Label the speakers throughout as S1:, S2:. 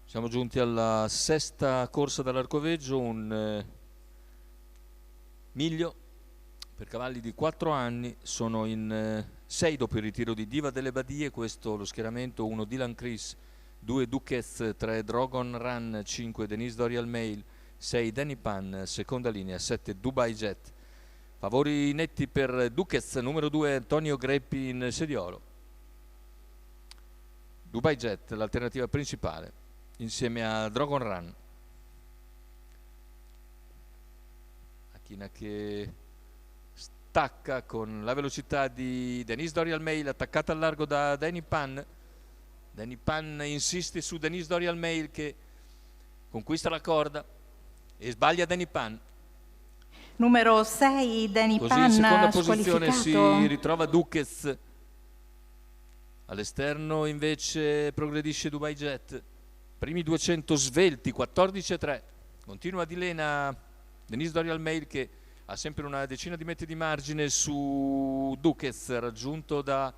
S1: Siamo giunti alla sesta corsa dall'Arcoveggio, un miglio per cavalli di 4 anni. Sono in 6 dopo il ritiro di Diva delle Badie. Questo lo schieramento: 1 Dylan Chris, 2 Duquez, 3 Dragon Run, 5 Denise Dorial Mail, 6 Danny Pan, seconda linea, 7 Dubai Jet. Favori netti per Duquez, numero 2 Antonio Greppi in sediolo. Dubai Jet l'alternativa principale insieme a Dragon Run. Macchina che stacca con la velocità di Denise Dorial Mail, attaccata al largo da Danny Pan. Danny Pan insiste su Denise Dorial Mail, che conquista la corda e sbaglia Danny Pan.
S2: Numero 6 Danny
S1: Così
S2: Pan,
S1: in seconda posizione si
S2: squalificato.
S1: ritrova Duquez. All'esterno invece progredisce Dubai Jet. Primi 200 svelti, 14,3. Continua di lena Denise Dorial Mail, che ha sempre una decina di metri di margine su Duquez, raggiunto da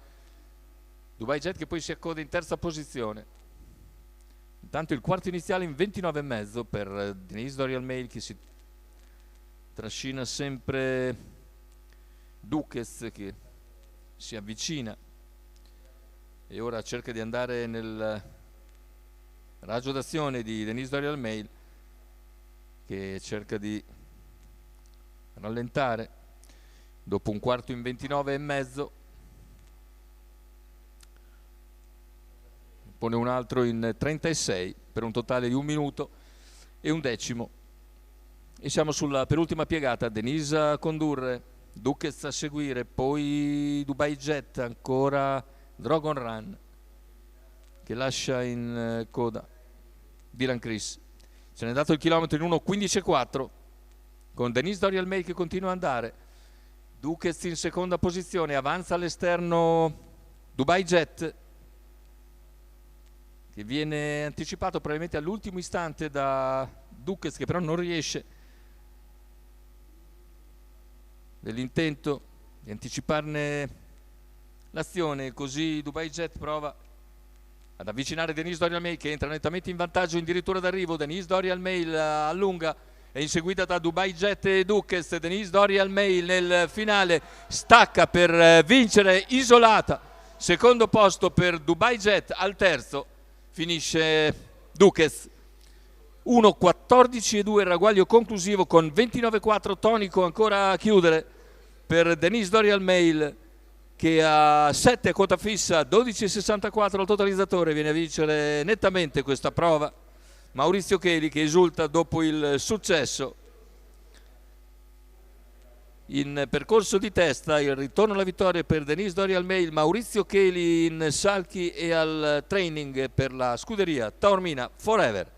S1: Dubai Jet, che poi si accoda in terza posizione. Intanto il quarto iniziale in 29,5 per Denise Dorial Mail, che si trascina sempre Duquez, che si avvicina e ora cerca di andare nel raggio d'azione di Denise Dorial Mail, che cerca di rallentare dopo un quarto in 29,5. Pone un altro in 36 per un totale di 1 minuto e 1 decimo. E siamo sulla penultima piegata. Denise a condurre, Duquez a seguire, poi Dubai Jet, ancora Dragon Run, che lascia in coda Dylan Chris. Se n'è dato il chilometro in 1:15,4 con Denise Dorial Mail che continua ad andare. Duquez in seconda posizione, avanza all'esterno Dubai Jet, che viene anticipato probabilmente all'ultimo istante da Duquez, che però non riesce nell'intento di anticiparne l'azione. Così Dubai Jet prova ad avvicinare Denise Dorial Mail, che entra nettamente in vantaggio addirittura d'arrivo. Denise Dorial Mail allunga, è inseguita da Dubai Jet e Duquez. Denise Dorial Mail nel finale stacca per vincere isolata. Secondo posto per Dubai Jet, al terzo finisce Duquez. 1:14,2 il ragguaglio conclusivo, con 29,4 tonico ancora a chiudere per Denise Dorial Mail, che a 7 quota fissa, 12,64 al totalizzatore, viene a vincere nettamente questa prova. Maurizio Cheli, che esulta dopo il successo in percorso di testa. Il ritorno alla vittoria per Denise Dorial Mail, Maurizio Cheli in salchi e al training per la scuderia Taormina Forever.